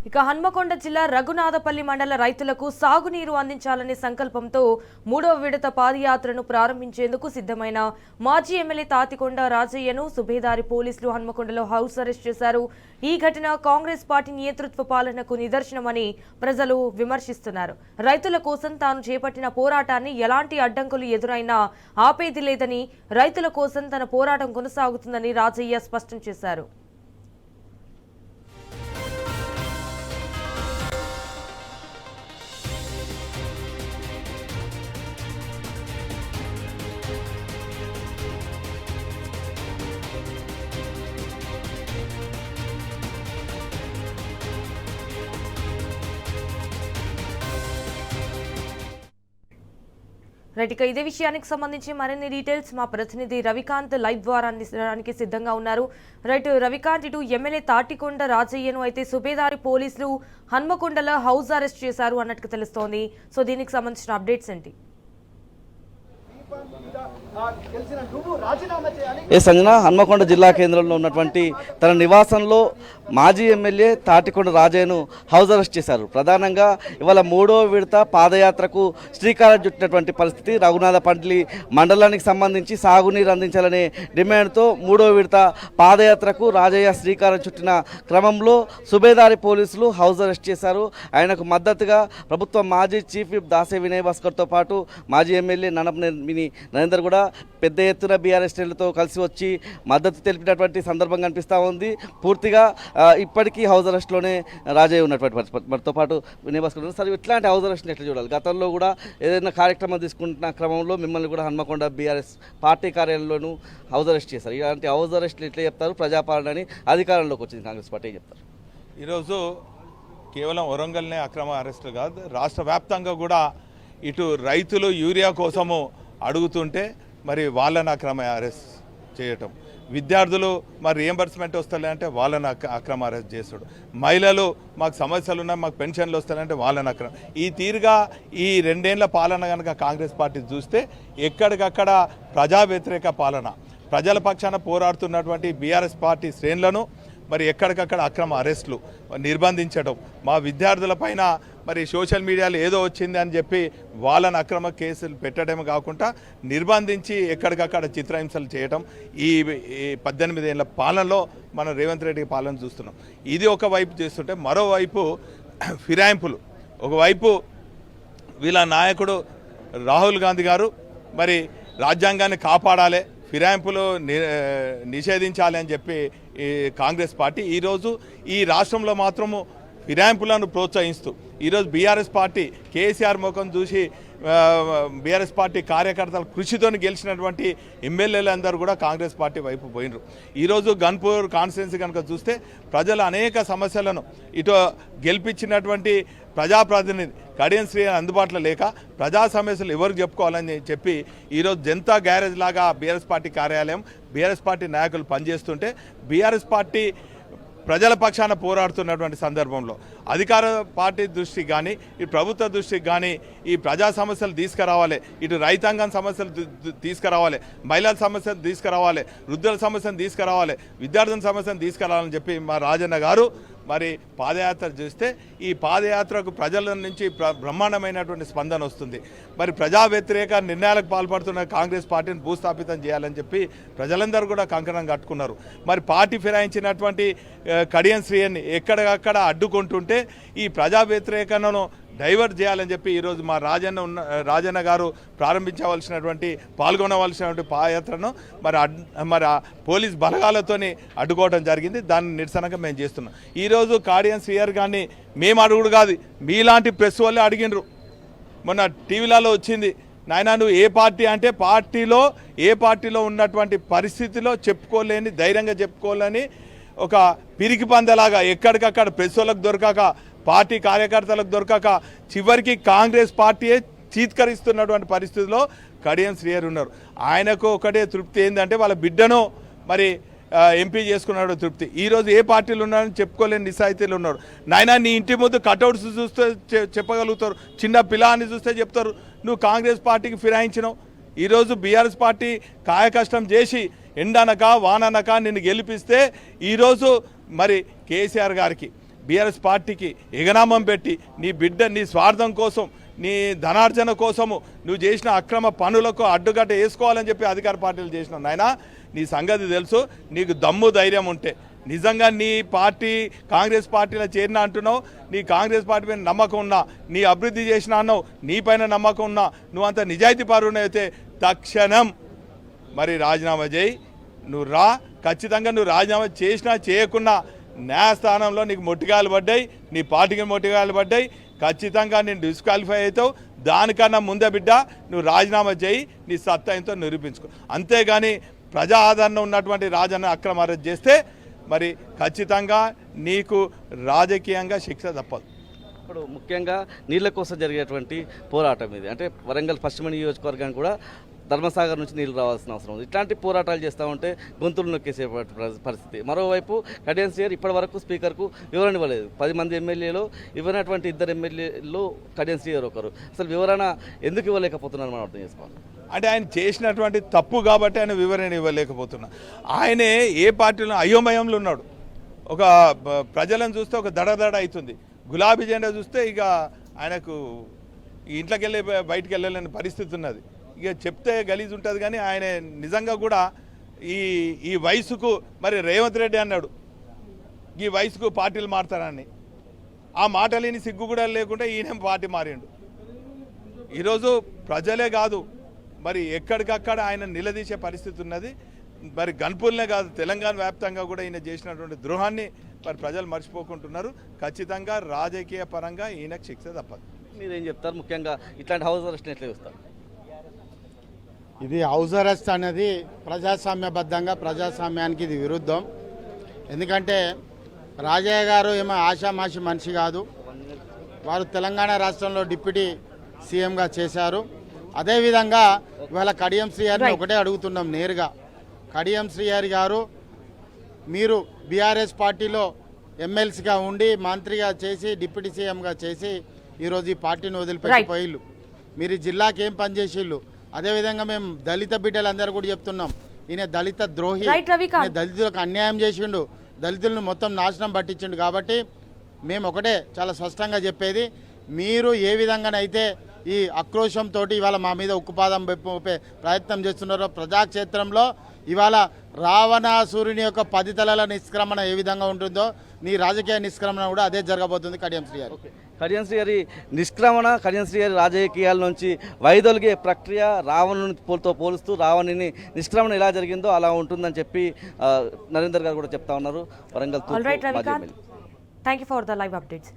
ఇక హన్మకొండ జిల్లా రఘునాథపల్లి మండల రైతులకు సాగునీరు అందించాలనే సంకల్పంతో మూడవ విడత పాదయాత్రను ప్రారంభించేందుకు సిద్ధమైన మాజీ ఎమ్మెల్యే తాతికొండ రాజయ్యను సుబేదారి పోలీసులు హన్మకొండలో హౌస్ అరెస్ట్ చేశారు. ఈ ఘటన కాంగ్రెస్ పార్టీ నేతృత్వ పాలనకు నిదర్శనమని ప్రజలు విమర్శిస్తున్నారు. రైతుల కోసం తాను చేపట్టిన పోరాటాన్ని ఎలాంటి అడ్డంకులు ఎదురైనా ఆపేది లేదని, రైతుల కోసం తన పోరాటం కొనసాగుతుందని రాజయ్య స్పష్టం చేశారు. రైట్, ఇక ఇదే విషయానికి సంబంధించి మరిన్ని డీటెయిల్స్ మా ప్రతినిధి రవికాంత్ లైవ్ ద్వారా అందించడానికి సిద్ధంగా ఉన్నారు. రైట్ రవికాంత్, ఇటు ఎమ్మెల్యే తాటికొండ రాజయ్యను అయితే సుబేదారి పోలీసులు హన్మకొండలో హౌస్ అరెస్ట్ చేశారు అన్నట్టు తెలుస్తోంది. సో దీనికి సంబంధించిన అప్డేట్స్ ఏంటి? సంజన, హన్మకొండ జిల్లా కేంద్రంలో ఉన్నటువంటి తన నివాసంలో మాజీ ఎమ్మెల్యే తాటికొండ రాజయ్యను హౌస్ అరెస్ట్ చేశారు. ప్రధానంగా ఇవాళ మూడో విడత పాదయాత్రకు శ్రీకారం చుట్టినటువంటి పరిస్థితి. రఘునాథపల్లి మండలానికి సంబంధించి సాగునీరు అందించాలనే డిమాండ్తో మూడో విడత పాదయాత్రకు రాజయ్య శ్రీకారం చుట్టిన క్రమంలో సుబేదారి పోలీసులు హౌస్ అరెస్ట్ చేశారు. ఆయనకు మద్దతుగా ప్రభుత్వ మాజీ చీఫ్ విప్ దాసే వినయ్ భాస్కర్తో పాటు మాజీ ఎమ్మెల్యే ననపనేని నరేందర్ కూడా పెద్ద ఎత్తున బీఆర్ఎస్ శ్రేణులతో కలిసి వచ్చి మద్దతు తెలిపినటువంటి సందర్భం కనిపిస్తూ ఉంది. పూర్తిగా ఇప్పటికీ హౌస్ అరెస్ట్లోనే రాజయ్య ఉన్నటువంటి మరితో పాటు వినయ్ భాస్కర్. సరే, ఇట్లాంటి హౌస్ అరెస్ట్ని ఎట్లా చూడాలి? గతంలో కూడా ఏదైనా కార్యక్రమం తీసుకుంటున్న క్రమంలో మిమ్మల్ని కూడా హన్మకొండ బీఆర్ఎస్ పార్టీ కార్యాలయంలోనూ హౌస్ అరెస్ట్ చేశారు. ఇలాంటి హౌస్ అరెస్ట్లు ఎట్లా చెప్తారు? ప్రజాపాలన అని అధికారంలోకి వచ్చింది కాంగ్రెస్ పార్టీ చెప్తారు. ఈరోజు కేవలం వరంగల్నే అక్రమ అరెస్టులు కాదు, రాష్ట్ర వ్యాప్తంగా కూడా ఇటు రైతులు యూరియా కోసము అడుగుతుంటే మరి వాళ్ళని అక్రమ అరెస్ట్ చేయటం, విద్యార్థులు మరి రియంబర్స్మెంట్ వస్తలేదంటే వాళ్ళని అక్రమ అరెస్ట్ చేసుడు, మహిళలు మాకు సమస్యలు ఉన్నాయి మాకు పెన్షన్లు వస్తాయంటే వాళ్ళని అక్రమ. ఈ తీరుగా ఈ 2 ఏళ్ల పాలన కనుక కాంగ్రెస్ పార్టీ చూస్తే ఎక్కడికక్కడ ప్రజా వ్యతిరేక పాలన, ప్రజల పక్షాన పోరాడుతున్నటువంటి బీఆర్ఎస్ పార్టీ శ్రేణులను మరి ఎక్కడికక్కడ అక్రమ అరెస్టులు నిర్బంధించడం, మా విద్యార్థుల పైన మరి సోషల్ మీడియాలో ఏదో వచ్చింది అని చెప్పి వాళ్ళని అక్రమ కేసులు పెట్టడమే కాకుండా నిర్బంధించి ఎక్కడికక్కడ చిత్రహింసలు చేయడం, ఈ 18 ఏళ్ల పాలనలో మనం రేవంత్ రెడ్డి పాలన చూస్తున్నాం. ఇది ఒకవైపు చేస్తుంటే మరోవైపు ఫిరాయింపులు, ఒకవైపు వీళ్ళ నాయకుడు రాహుల్ గాంధీ గారు మరి రాజ్యాంగాన్ని కాపాడాలి, ఫిరాయింపులు నిషేధించాలి అని చెప్పి ఈ కాంగ్రెస్ పార్టీ ఈరోజు ఈ రాష్ట్రంలో మాత్రము ఫిరాయింపులను ప్రోత్సహిస్తూ ఈరోజు బీఆర్ఎస్ పార్టీ కేసీఆర్ ముఖం చూసి బీఆర్ఎస్ పార్టీ కార్యకర్తల కృషితో గెలిచినటువంటి ఎమ్మెల్యేలు అందరూ కూడా కాంగ్రెస్ పార్టీ వైపు పోయినరు. ఈరోజు గన్పూర్ కాన్స్టిట్యున్సీ కనుక చూస్తే ప్రజలు అనేక సమస్యలను ఇటు గెలిపించినటువంటి ప్రజాప్రతినిధి కడియం శ్రీ అందుబాటులో లేక ప్రజా సమస్యలు ఎవరికి చెప్పుకోవాలని చెప్పి ఈరోజు జనతా గ్యారేజ్ లాగా బీఆర్ఎస్ పార్టీ కార్యాలయం బీఆర్ఎస్ పార్టీ నాయకులు పనిచేస్తుంటే బీఆర్ఎస్ పార్టీ ప్రజల పక్షాన పోరాడుతున్నటువంటి సందర్భంలో అధికార పార్టీ దృష్టికి కానీ ఇటు ప్రభుత్వ దృష్టికి కానీ ఈ ప్రజా సమస్యలు తీసుకురావాలి, ఇటు రైతాంగం సమస్యలు తీసుకురావాలి, మహిళల సమస్యలు తీసుకురావాలి, వృద్ధుల సమస్యను తీసుకురావాలి, విద్యార్థుల సమస్యను తీసుకురావాలని చెప్పి మా రాజన్న గారు మరి పాదయాత్ర చేస్తే ఈ పాదయాత్రకు ప్రజల నుంచి బ్రహ్మాండమైనటువంటి స్పందన వస్తుంది. మరి ప్రజా వ్యతిరేక నిర్ణయాలకు పాల్పడుతున్న కాంగ్రెస్ పార్టీని భూస్థాపితం చేయాలని చెప్పి ప్రజలందరూ కూడా కంకణం కట్టుకున్నారు. మరి పార్టీ ఫిరాయించినటువంటి కడియం శ్రీని ఎక్కడికక్కడ అడ్డుకుంటుంటే ఈ ప్రజా వ్యతిరేకను డైవర్ట్ చేయాలని చెప్పి ఈరోజు మా రాజన్న గారు ప్రారంభించవలసినటువంటి పాల్గొనవలసినటువంటి పాదయాత్రను మరి పోలీస్ బలగాలతోని అడ్డుకోవడం జరిగింది. దాన్ని నిరసనగా మేము చేస్తున్నాం. ఈరోజు కాడియం శ్రీయర్ గారిని మేము అడుగుడు కాదు, మీలాంటి ప్రెస్ వాళ్ళే అడిగినరు. మొన్న టీవీలలో వచ్చింది, నాయన నువ్వు ఏ పార్టీ అంటే ఏ పార్టీలో ఉన్నటువంటి పరిస్థితిలో చెప్పుకోలేని, ధైర్యంగా చెప్పుకోలేని ఒక పిరికి పందలాగా ఎక్కడికక్కడ ప్రెస్ వాళ్ళకు దొరకక, పార్టీ కార్యకర్తలకు దొరకక చివరికి కాంగ్రెస్ పార్టీయే చీత్కరిస్తున్నటువంటి పరిస్థితిలో కడియం శ్రీయర్ ఉన్నారు. ఆయనకు ఒకటే తృప్తి ఏంటంటే వాళ్ళ బిడ్డను మరి ఎంపీ చేసుకున్నాడు తృప్తి. ఈరోజు ఏ పార్టీలు ఉన్నారని చెప్పుకోలేని నిస్సాయితీలు ఉన్నారు. నాయన నీ ఇంటి ముందు కటౌట్స్ చూస్తే చెప్పగలుగుతారు, చిన్న పిల్లాన్ని చూస్తే చెప్తారు నువ్వు కాంగ్రెస్ పార్టీకి ఫిరాయించినావు. ఈరోజు బీఆర్ఎస్ పార్టీ కాయకష్టం చేసి ఎండనక వాననక నిన్ను గెలిపిస్తే ఈరోజు మరి కేసీఆర్ గారికి బీఆర్ఎస్ పార్టీకి ఎగనామం పెట్టి నీ బిడ్డ నీ స్వార్థం కోసం నీ ధనార్జన కోసము నువ్వు చేసిన అక్రమ పనులకు అడ్డుగట్ట వేసుకోవాలని చెప్పి అధికార పార్టీలు చేసినావు నాయనా. నీ సంగతి తెలుసు. నీకు దమ్ము ధైర్యం ఉంటే నిజంగా నీ పార్టీ కాంగ్రెస్ పార్టీలో చేరిన అంటున్నావు, నీ కాంగ్రెస్ పార్టీ పైన నమ్మకం ఉన్నా, నీ అభివృద్ధి చేసిన అన్నావు, నీ పైన నమ్మకం ఉన్నా, నువ్వు అంత నిజాయితీ పరువునైతే తక్షణం మరి రాజీనామా చేయి. నువ్వు రా, ఖచ్చితంగా నువ్వు రాజీనామా చేసినా చేయకున్నా న్యాయస్థానంలో నీకు మొట్టికాయలు పడ్డాయి, నీ పార్టీకి మొట్టికాయలు పడ్డాయి. ఖచ్చితంగా నేను డిస్క్వాలిఫై అవుతావు. దానికన్నా ముందే బిడ్డ నువ్వు రాజీనామా చేయి, నీ సత్తా ఎంతో నిరూపించుకో. అంతేగాని ప్రజా ఆదరణ ఉన్నటువంటి రాజన్న అక్రమ అరెస్ట్ చేస్తే మరి ఖచ్చితంగా నీకు రాజకీయంగా శిక్ష తప్పదు. ఇప్పుడు ముఖ్యంగా నీళ్ళ కోసం జరిగేటువంటి పోరాటం ఇది. అంటే వరంగల్ పశ్చిమ నియోజకవర్గానికి కూడా ధర్మసాగర్ నుంచి నీళ్లు రావాల్సిన అవసరం ఉంది. ఇట్లాంటి పోరాటాలు చేస్తూ ఉంటే గొంతులు నొక్కేసే పరిస్థితి. మరోవైపు కడియం శ్రీహరి ఇప్పటి వరకు స్పీకర్కు వివరణ ఇవ్వలేదు. 10 మంది ఎమ్మెల్యేలు ఇవ్వనటువంటి 2 ఎమ్మెల్యేలు కడియం శ్రీహరి ఒకరు. అసలు వివరణ ఎందుకు ఇవ్వలేకపోతున్నారు మనం అర్థం చేసుకోవాలి. అంటే ఆయన చేసినటువంటి తప్పు కాబట్టి ఆయన వివరణ ఇవ్వలేకపోతున్నా. ఆయనే ఏ పార్టీలో అయోమయంలో ఉన్నాడు. ఒక ప్రజలను చూస్తే ఒక దడదడ అవుతుంది. గులాబీ జెండా చూస్తే ఇక ఆయనకు ఇంట్లోకి వెళ్ళి బయటికి వెళ్ళలేని పరిస్థితి ఉన్నది. ఇక చెప్తే గలీజ్ ఉంటుంది. కానీ ఆయన నిజంగా కూడా ఈ వయసుకు మరి రేవంత్ రెడ్డి అన్నాడు ఈ వయసుకు పార్టీలు మారుతారని. ఆ మాటలేని సిగ్గు కూడా లేకుండా ఈయన పార్టీ మారిండు. ఈరోజు ప్రజలే కాదు మరి ఎక్కడికక్కడ ఆయన నిలదీసే పరిస్థితి ఉన్నది. మరి గన్పూర్నే కాదు తెలంగాణ వ్యాప్తంగా కూడా ఈయన చేసినటువంటి ద్రోహాన్ని మరి ప్రజలు మర్చిపోకుంటున్నారు. ఖచ్చితంగా రాజకీయ పరంగా ఈయనకు శిక్ష తప్పదు. మీరేం చెప్తారు? ముఖ్యంగా ఇట్లాంటి హౌస్ అరెస్ట్ ఎట్లా చూస్తారు? ఇది హౌస్ అరెస్ట్ అనేది ప్రజాస్వామ్యబద్ధంగా ప్రజాస్వామ్యానికి ఇది విరుద్ధం. ఎందుకంటే రాజయ్య గారు ఏమో ఆషామాషి మనిషి కాదు. వారు తెలంగాణ రాష్ట్రంలో డిప్యూటీ సీఎంగా చేశారు. అదేవిధంగా ఇవాళ కడియం శ్రీహరిని ఒకటే అడుగుతున్నాం నేరుగా. కడియం శ్రీహరి గారు మీరు బీఆర్ఎస్ పార్టీలో ఎమ్మెల్సీగా ఉండి మంత్రిగా చేసి డిప్యూటీ సీఎంగా చేసి ఈరోజు ఈ పార్టీని వదిలిపెట్టిపోయిళ్ళు. మీరు జిల్లాకి ఏం పనిచేసిళ్ళు? అదేవిధంగా మేము దళిత బిడ్డలందరూ కూడా చెప్తున్నాం ఈయన దళిత ద్రోహి, దళితులకు అన్యాయం చేసిండు, దళితులను మొత్తం నాశనం పట్టించిండు. కాబట్టి మేము ఒకటే చాలా స్పష్టంగా చెప్పేది, మీరు ఏ విధంగానైతే ఈ ఆక్రోశంతో ఇవాళ మా మీద ఉక్కుపాదం మోపే ప్రయత్నం చేస్తున్నారో ప్రజాక్షేత్రంలో ఇవాళ రావణాసురుని యొక్క 10 తలల నిష్క్రమణ ఏ విధంగా ఉంటుందో నీ రాజకీయ నిష్క్రమణ కూడా అదే జరగబోతుంది. కడియం శ్రీహరి కడియం శ్రీహరి నిష్క్రమణ, కడియం శ్రీహరి రాజకీయాల నుంచి వైదొలిగే ప్రక్రియ రావణునితో పోలుస్తూ రావణుని నిష్క్రమణ ఎలా జరిగిందో అలా ఉంటుందని చెప్పి నరేందర్ గారు కూడా చెప్తా ఉన్నారు. Warangal thank you for the live updates.